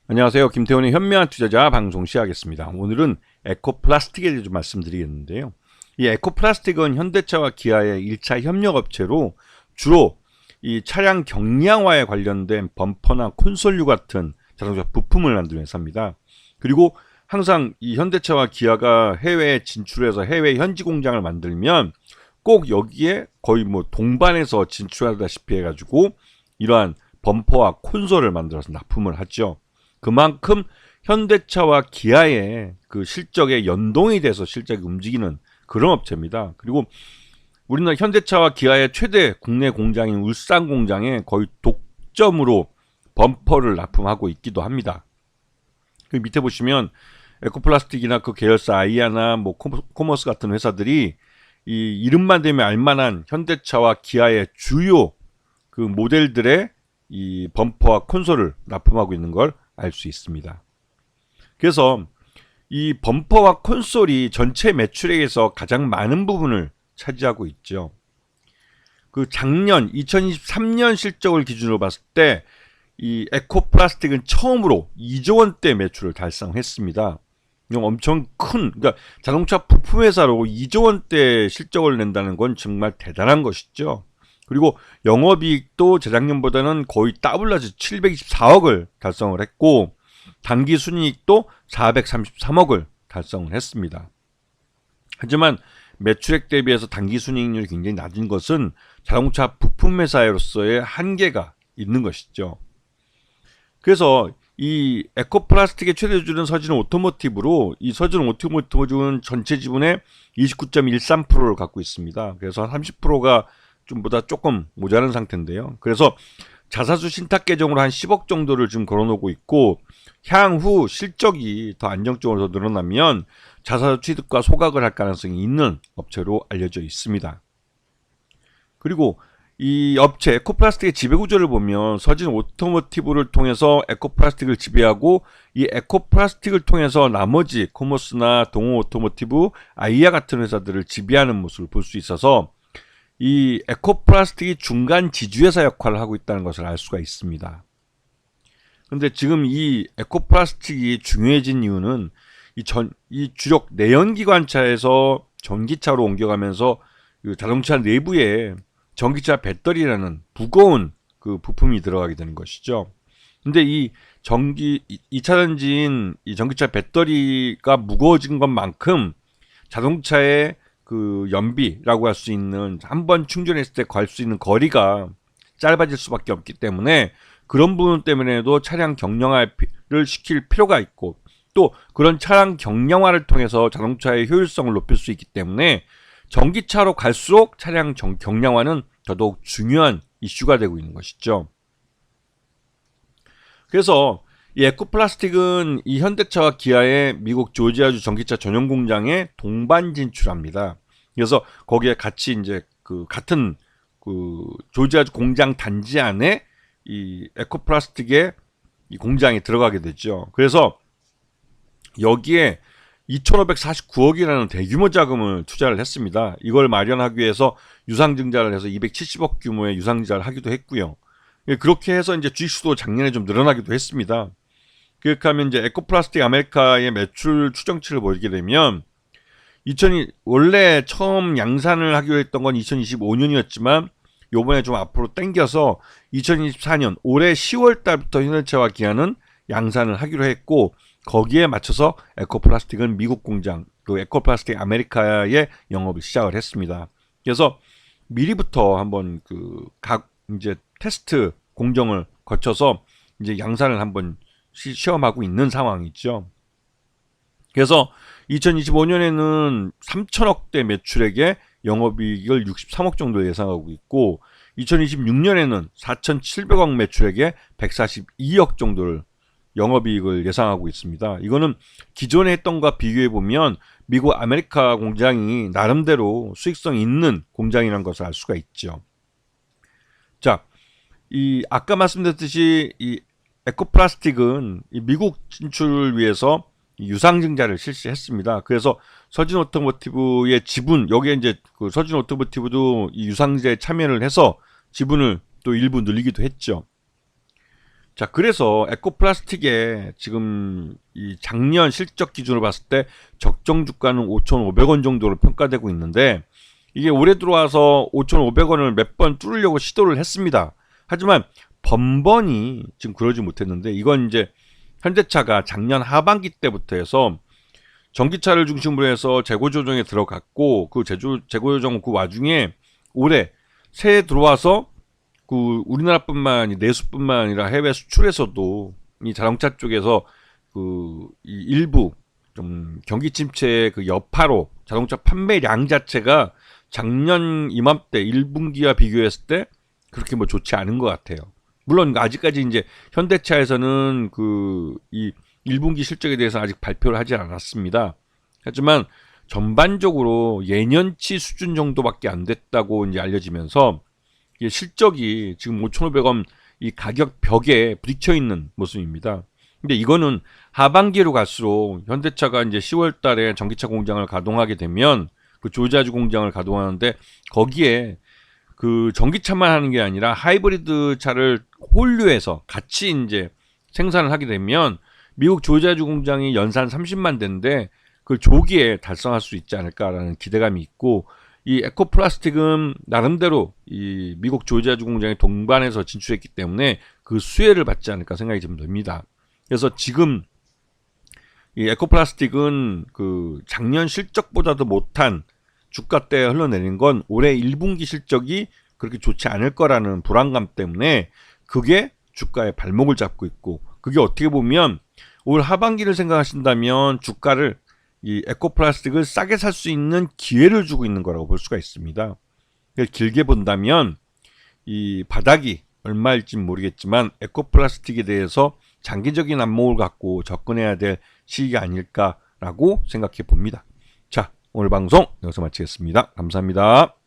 안녕하세요. 김태훈의 현명한 투자자 방송 시작하겠습니다. 오늘은 에코플라스틱에 대해서 좀 말씀드리겠는데요. 이 에코플라스틱은 현대차와 기아의 1차 협력업체로 주로 이 차량 경량화에 관련된 범퍼나 콘솔류 같은 자동차 부품을 만드는 회사입니다. 그리고 항상 이 현대차와 기아가 해외에 진출해서 해외 현지 공장을 만들면 꼭 여기에 거의 뭐 동반해서 진출하다시피 해가지고 이러한 범퍼와 콘솔을 만들어서 납품을 하죠. 그만큼 현대차와 기아의 그 실적에 연동이 돼서 실적이 움직이는 그런 업체입니다. 그리고 우리나라 현대차와 기아의 최대 국내 공장인 울산 공장에 거의 독점으로 범퍼를 납품하고 있기도 합니다. 그 밑에 보시면 에코플라스틱이나 그 계열사 아이아나 뭐 코머스 같은 회사들이 이 이름만 대면 알만한 현대차와 기아의 주요 그 모델들의 이 범퍼와 콘솔을 납품하고 있는 걸 알 수 있습니다. 그래서 이 범퍼와 콘솔이 전체 매출액에서 가장 많은 부분을 차지하고 있죠. 그 작년 2023년 실적을 기준으로 봤을 때 이 에코플라스틱은 처음으로 2조 원대 매출을 달성했습니다. 이건 엄청 큰, 그러니까 자동차 부품 회사로 2조 원대 실적을 낸다는 건 정말 대단한 것이죠. 그리고 영업이익도 재작년보다는 거의 더블라서 724억을 달성을 했고 당기순이익도 433억을 달성을 했습니다. 하지만 매출액 대비해서 당기순이익률이 굉장히 낮은 것은 자동차 부품 회사로서의 한계가 있는 것이죠. 그래서 이 에코플라스틱의 최대주주는 서진 오토모티브로 이 서진 오토모티브는 전체 지분의 29.13%를 갖고 있습니다. 그래서 30%가 좀보다 조금 모자란 상태인데요. 그래서 자사주 신탁 계정으로 한 10억 정도를 지금 걸어놓고 있고 향후 실적이 더 안정적으로 더 늘어나면 자사주 취득과 소각을 할 가능성이 있는 업체로 알려져 있습니다. 그리고 이 업체 에코플라스틱의 지배구조를 보면 서진 오토모티브를 통해서 에코플라스틱을 지배하고 이 에코플라스틱을 통해서 나머지 코머스나 동호 오토모티브, 아이아 같은 회사들을 지배하는 모습을 볼 수 있어서 이 에코플라스틱이 중간 지주회사 역할을 하고 있다는 것을 알 수가 있습니다. 그런데 지금 이 에코플라스틱이 중요해진 이유는 이 주력 내연기관차에서 전기차로 옮겨가면서 그 자동차 내부에 전기차 배터리라는 무거운 그 부품이 들어가게 되는 것이죠. 근데 이 2차 전지인 이 전기차 배터리가 무거워진 것만큼 자동차의 그 연비라고 할 수 있는 한 번 충전했을 때 갈 수 있는 거리가 짧아질 수밖에 없기 때문에 그런 부분 때문에도 차량 경량화를 시킬 필요가 있고 또 그런 차량 경량화를 통해서 자동차의 효율성을 높일 수 있기 때문에 전기차로 갈수록 차량 경량화는 더더욱 중요한 이슈가 되고 있는 것이죠. 그래서 이 에코플라스틱은 이 현대차와 기아의 미국 조지아주 전기차 전용 공장에 동반 진출합니다. 그래서 거기에 같이 이제 그 같은 그 조지아주 공장 단지 안에 이 에코플라스틱의 이 공장에 들어가게 되죠. 그래서 여기에 2,549억이라는 대규모 자금을 투자를 했습니다. 이걸 마련하기 위해서 유상증자를 해서 270억 규모의 유상증자를 하기도 했고요. 그렇게 해서 이제 주식수도 작년에 좀 늘어나기도 했습니다. 그렇게 하면 이제 에코플라스틱 아메리카의 매출 추정치를 보게 되면 원래 처음 양산을 하기로 했던 건 2025년이었지만 요번에 좀 앞으로 당겨서 2024년 올해 10월 달부터 현대차와 기아는 양산을 하기로 했고 거기에 맞춰서 에코플라스틱은 미국 공장 그 에코플라스틱 아메리카의 영업을 시작을 했습니다. 그래서 미리부터 한번 그 각 이제 테스트 공정을 거쳐서 이제 양산을 한번 시험하고 있는 상황이죠. 그래서 2025년에는 3천억대 매출액에 영업이익을 63억 정도 예상하고 있고 2026년에는 4,700억 매출액에 142억 정도를 영업이익을 예상하고 있습니다. 이거는 기존에 했던 것과 비교해 보면 미국 아메리카 공장이 나름대로 수익성 있는 공장이라는 것을 알 수가 있죠. 자, 이 아까 말씀드렸듯이 이 에코플라스틱은 이 미국 진출을 위해서 유상증자를 실시했습니다. 그래서 서진 오토모티브의 지분 여기에 이제 그 서진 오토모티브도 이 유상증자에 참여를 해서 지분을 또 일부 늘리기도 했죠. 자, 그래서 에코플라스틱의 지금 이 작년 실적 기준으로 봤을 때 적정 주가는 5,500원 정도로 평가되고 있는데, 이게 올해 들어와서 5,500원을 몇 번 뚫으려고 시도를 했습니다. 하지만 번번이 지금 그러지 못했는데, 이건 이제 현대차가 작년 하반기 때부터 해서 전기차를 중심으로 해서 재고 조정에 들어갔고, 그 재고 조정 그 와중에 올해 새해 들어와서 그 우리나라뿐만 아니 내수뿐만 아니라 해외 수출에서도 이 자동차 쪽에서 그 이 일부 좀 경기 침체의 그 여파로 자동차 판매량 자체가 작년 이맘때 1분기와 비교했을 때 그렇게 뭐 좋지 않은 것 같아요. 물론 아직까지 이제 현대차에서는 그 이 1분기 실적에 대해서 아직 발표를 하지 않았습니다. 하지만 전반적으로 예년치 수준 정도밖에 안 됐다고 이제 알려지면서 이 실적이 지금 5,500원 이 가격 벽에 부딪혀 있는 모습입니다. 근데 이거는 하반기로 갈수록 현대차가 이제 10월 달에 전기차 공장을 가동하게 되면 그 조자주 공장을 가동하는데, 거기에 그 전기차만 하는 게 아니라 하이브리드 차를 홀류해서 같이 이제 생산을 하게 되면 미국 조자주 공장이 연산 30만 대인데 그 조기에 달성할 수 있지 않을까라는 기대감이 있고, 이 에코플라스틱은 나름대로 이 미국 조지아주 공장에 동반해서 진출했기 때문에 그 수혜를 받지 않을까 생각이 좀 듭니다. 그래서 지금 이 에코플라스틱은 그 작년 실적보다도 못한 주가대에 흘러내린 건 올해 1분기 실적이 그렇게 좋지 않을 거라는 불안감 때문에 그게 주가의 발목을 잡고 있고, 그게 어떻게 보면 올 하반기를 생각하신다면 주가를 이 에코플라스틱을 싸게 살 수 있는 기회를 주고 있는 거라고 볼 수가 있습니다. 길게 본다면 이 바닥이 얼마일지 모르겠지만 에코플라스틱에 대해서 장기적인 안목을 갖고 접근해야 될 시기가 아닐까라고 생각해 봅니다. 자, 오늘 방송 여기서 마치겠습니다. 감사합니다.